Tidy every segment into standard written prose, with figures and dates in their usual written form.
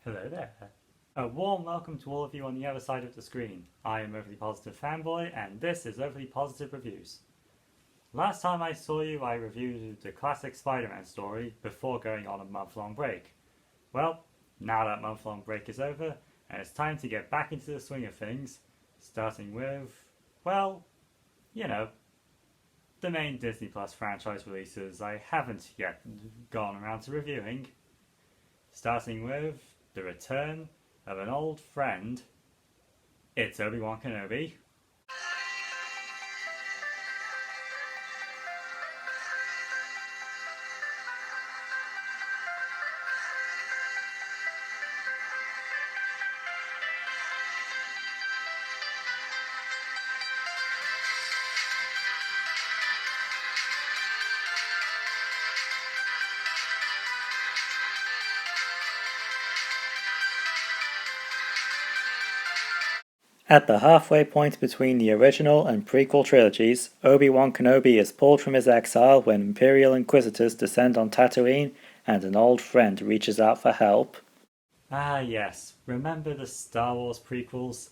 Hello there. A warm welcome to all of you on the other side of the screen. I am Overly Positive Fanboy, and this is Overly Positive Reviews. Last time I saw you, I reviewed the classic Spider-Man story before going on a month-long break. Well, now that month-long break is over, and it's time to get back into the swing of things, starting with, well, you know, the main Disney Plus franchise releases I haven't yet gone around to reviewing. Starting with the return of an old friend. It's Obi-Wan Kenobi. At the halfway point between the original and prequel trilogies, Obi-Wan Kenobi is pulled from his exile when Imperial Inquisitors descend on Tatooine and an old friend reaches out for help. Ah yes, remember the Star Wars prequels?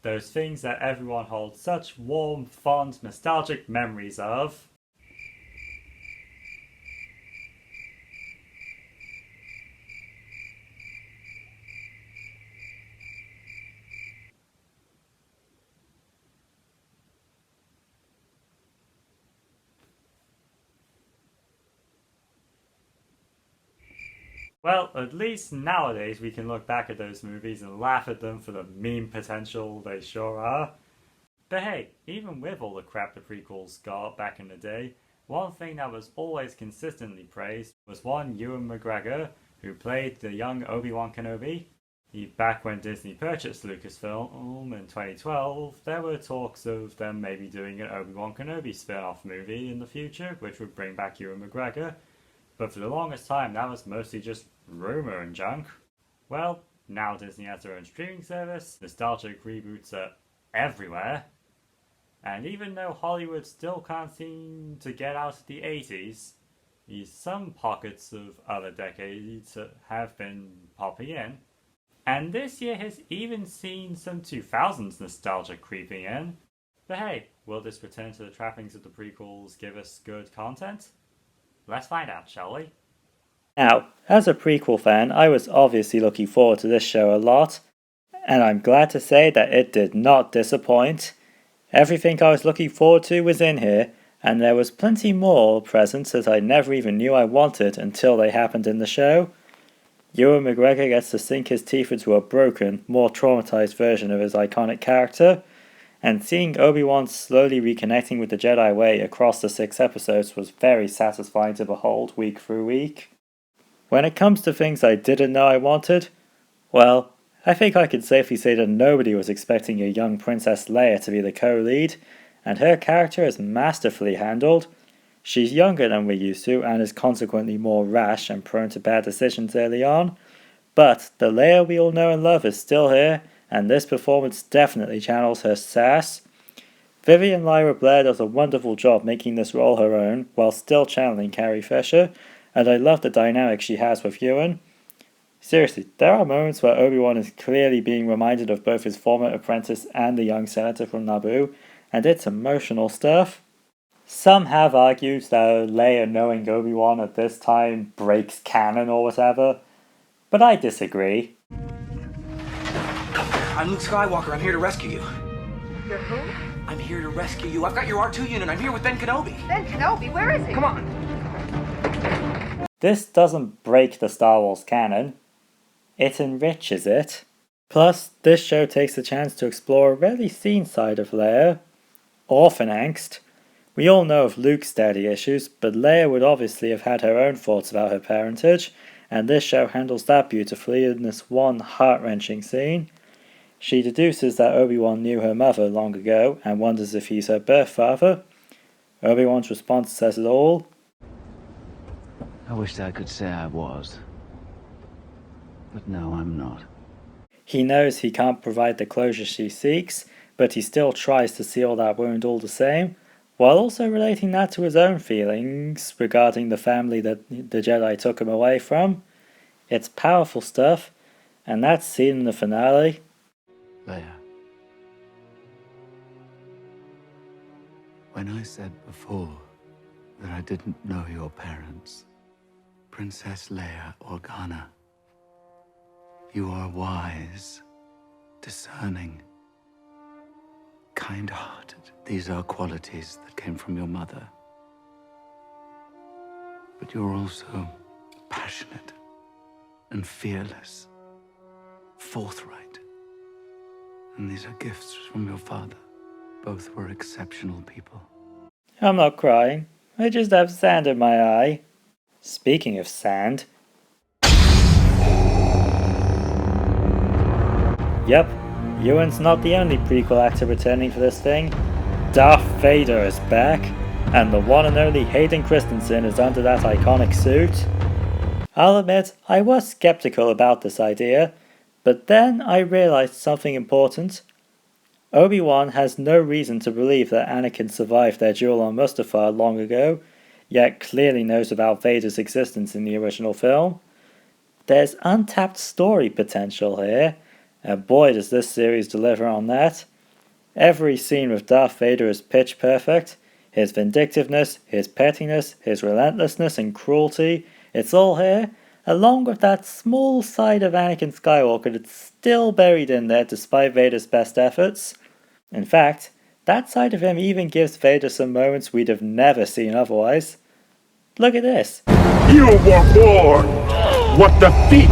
Those things that everyone holds such warm, fond, nostalgic memories of. Well, at least nowadays we can look back at those movies and laugh at them for the meme potential they sure are. But hey, even with all the crap the prequels got back in the day, one thing that was always consistently praised was one Ewan McGregor, who played the young Obi-Wan Kenobi. Back when Disney purchased Lucasfilm in 2012, there were talks of them maybe doing an Obi-Wan Kenobi spin-off movie in the future, which would bring back Ewan McGregor. But for the longest time, that was mostly just rumor and junk. Well, now Disney has their own streaming service, nostalgic reboots are everywhere, and even though Hollywood still can't seem to get out of the 80s, some pockets of other decades have been popping in. And this year has even seen some 2000s nostalgia creeping in. But hey, will this return to the trappings of the prequels give us good content? Let's find out, shall we? Now, as a prequel fan, I was obviously looking forward to this show a lot, and I'm glad to say that it did not disappoint. Everything I was looking forward to was in here, and there was plenty more present that I never even knew I wanted until they happened in the show. Ewan McGregor gets to sink his teeth into a broken, more traumatized version of his iconic character, and seeing Obi-Wan slowly reconnecting with the Jedi way across the 6 episodes was very satisfying to behold week through week. When it comes to things I didn't know I wanted, well, I think I can safely say that nobody was expecting a young Princess Leia to be the co-lead, and her character is masterfully handled. She's younger than we're used to and is consequently more rash and prone to bad decisions early on, but the Leia we all know and love is still here, and this performance definitely channels her sass. Vivian Lyra Blair does a wonderful job making this role her own while still channeling Carrie Fisher, and I love the dynamic she has with Ewan. Seriously, there are moments where Obi-Wan is clearly being reminded of both his former apprentice and the young senator from Naboo, and it's emotional stuff. Some have argued that Leia knowing Obi-Wan at this time breaks canon or whatever, but I disagree. I'm Luke Skywalker. I'm here to rescue you. You're who? I'm here to rescue you. I've got your R2 unit. I'm here with Ben Kenobi. Ben Kenobi, where is he? Come on. This doesn't break the Star Wars canon, it enriches it. Plus, this show takes the chance to explore a rarely seen side of Leia, orphan angst. We all know of Luke's daddy issues, but Leia would obviously have had her own thoughts about her parentage, and this show handles that beautifully in this one heart-wrenching scene. She deduces that Obi-Wan knew her mother long ago and wonders if he's her birth father. Obi-Wan's response says it all. I wish I could say I was. But no, I'm not. He knows he can't provide the closure she seeks, but he still tries to seal that wound all the same, while also relating that to his own feelings regarding the family that the Jedi took him away from. It's powerful stuff, And that scene in the finale. Leia. When I said before that I didn't know your parents, Princess Leia Organa, you are wise, discerning, kind-hearted. These are qualities that came from your mother. But you're also passionate and fearless, forthright. And these are gifts from your father. Both were exceptional people. I'm not crying. I just have sand in my eye. Speaking of sand. Yep, Ewan's not the only prequel actor returning for this thing. Darth Vader is back, and the one and only Hayden Christensen is under that iconic suit. I'll admit, I was skeptical about this idea, but then I realized something important. Obi-Wan has no reason to believe that Anakin survived their duel on Mustafar long ago, yet clearly knows about Vader's existence in the original film. There's untapped story potential here, and boy does this series deliver on that. Every scene with Darth Vader is pitch perfect. His vindictiveness, his pettiness, his relentlessness and cruelty, it's all here, along with that small side of Anakin Skywalker that's still buried in there despite Vader's best efforts. In fact, that side of him even gives Vader some moments we'd have never seen otherwise. Look at this. You were born what the feet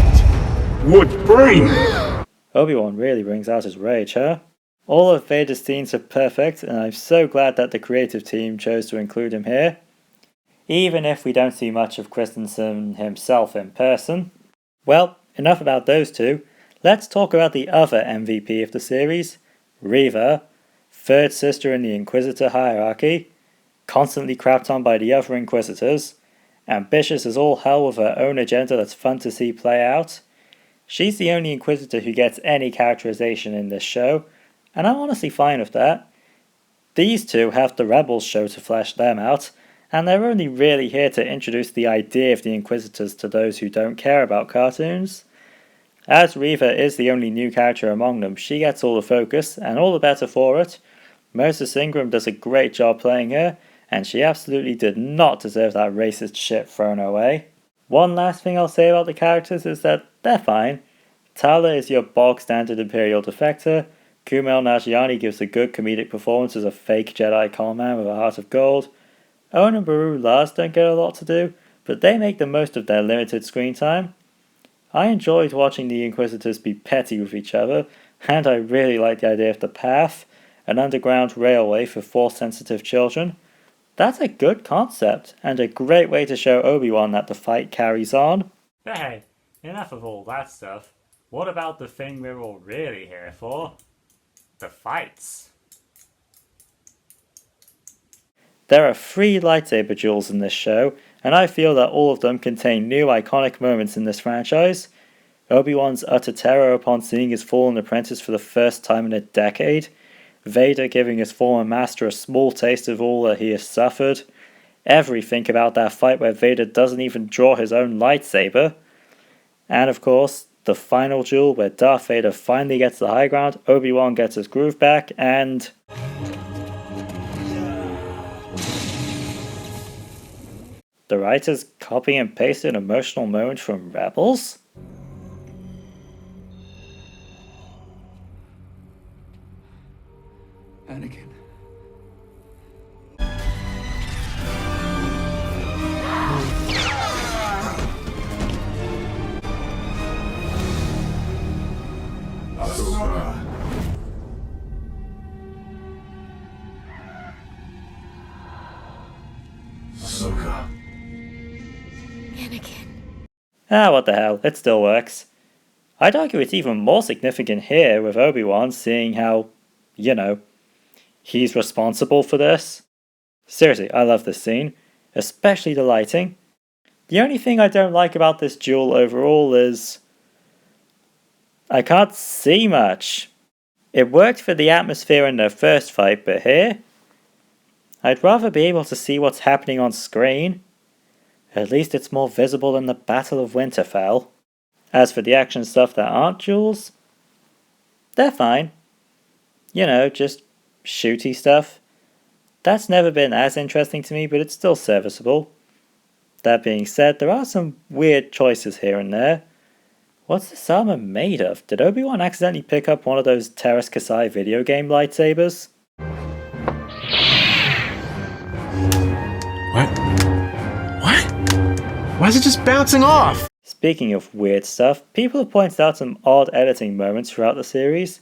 would bring. Obi-Wan really brings out his rage, huh? All of Vader's scenes are perfect, and I'm so glad that the creative team chose to include him here. Even if we don't see much of Christensen himself in person. Well, enough about those two. Let's talk about the other MVP of the series, Reva, third sister in the Inquisitor hierarchy, constantly crapped on by the other Inquisitors, ambitious as all hell with her own agenda that's fun to see play out. She's the only Inquisitor who gets any characterization in this show, and I'm honestly fine with that. These two have the Rebels show to flesh them out, and they're only really here to introduce the idea of the Inquisitors to those who don't care about cartoons. As Reva is the only new character among them, she gets all the focus, and all the better for it. Moses Ingram does a great job playing her, and she absolutely did not deserve that racist shit thrown her way. One last thing I'll say about the characters is that they're fine. Tala is your bog-standard Imperial defector, Kumail Nanjiani gives a good comedic performance as a fake Jedi conman with a heart of gold, Owen and Beru Lars don't get a lot to do, but they make the most of their limited screen time. I enjoyed watching the Inquisitors be petty with each other, and I really like the idea of the Path, an underground railway for Force-sensitive children. That's a good concept, and a great way to show Obi-Wan that the fight carries on. But hey, enough of all that stuff. What about the thing we're all really here for? The fights. There are 3 lightsaber duels in this show, and I feel that all of them contain new iconic moments in this franchise. Obi-Wan's utter terror upon seeing his fallen apprentice for the first time in a decade, Vader giving his former master a small taste of all that he has suffered, everything about that fight where Vader doesn't even draw his own lightsaber, and of course, the final duel where Darth Vader finally gets the high ground, Obi-Wan gets his groove back, and the writers copy and paste an emotional moment from Rebels? Anakin. What the hell, it still works. I'd argue it's even more significant here with Obi-Wan, seeing how, he's responsible for this. Seriously, I love this scene, especially the lighting. The only thing I don't like about this duel overall is I can't see much. It worked for the atmosphere in their first fight, but here, I'd rather be able to see what's happening on screen. At least it's more visible than the Battle of Winterfell. As for the action stuff that aren't duels, they're fine. You know, just shooty stuff. That's never been as interesting to me, but it's still serviceable. That being said, there are some weird choices here and there. What's this armor made of? Did Obi-Wan accidentally pick up one of those Teräs Kasai video game lightsabers? What? Why is it just bouncing off? Speaking of weird stuff, people have pointed out some odd editing moments throughout the series.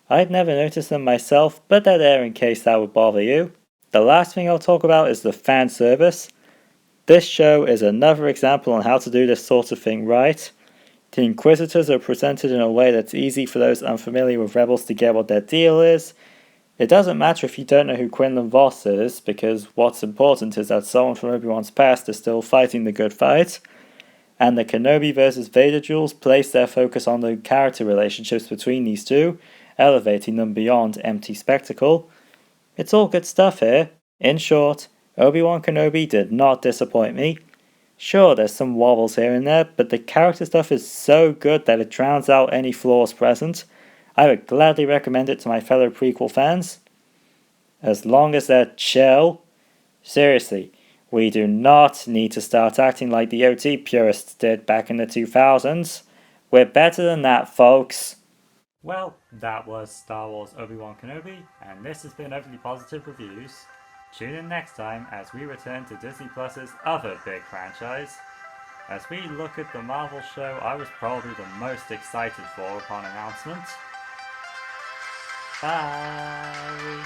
I'd never noticed them myself, but they're there in case that would bother you. The last thing I'll talk about is the fan service. This show is another example on how to do this sort of thing right. The Inquisitors are presented in a way that's easy for those unfamiliar with Rebels to get what their deal is. It doesn't matter if you don't know who Quinlan Vos is, because what's important is that someone from Obi-Wan's past is still fighting the good fight. And the Kenobi vs Vader duels place their focus on the character relationships between these two, elevating them beyond empty spectacle. It's all good stuff here. In short, Obi-Wan Kenobi did not disappoint me. Sure, there's some wobbles here and there, but the character stuff is so good that it drowns out any flaws present. I would gladly recommend it to my fellow prequel fans. As long as they're chill. Seriously, we do not need to start acting like the OT purists did back in the 2000s. We're better than that, folks. Well, that was Star Wars Obi-Wan Kenobi, and this has been Overly Positive Reviews. Tune in next time as we return to Disney Plus's other big franchise. As we look at the Marvel show I was probably the most excited for upon announcement. Bye!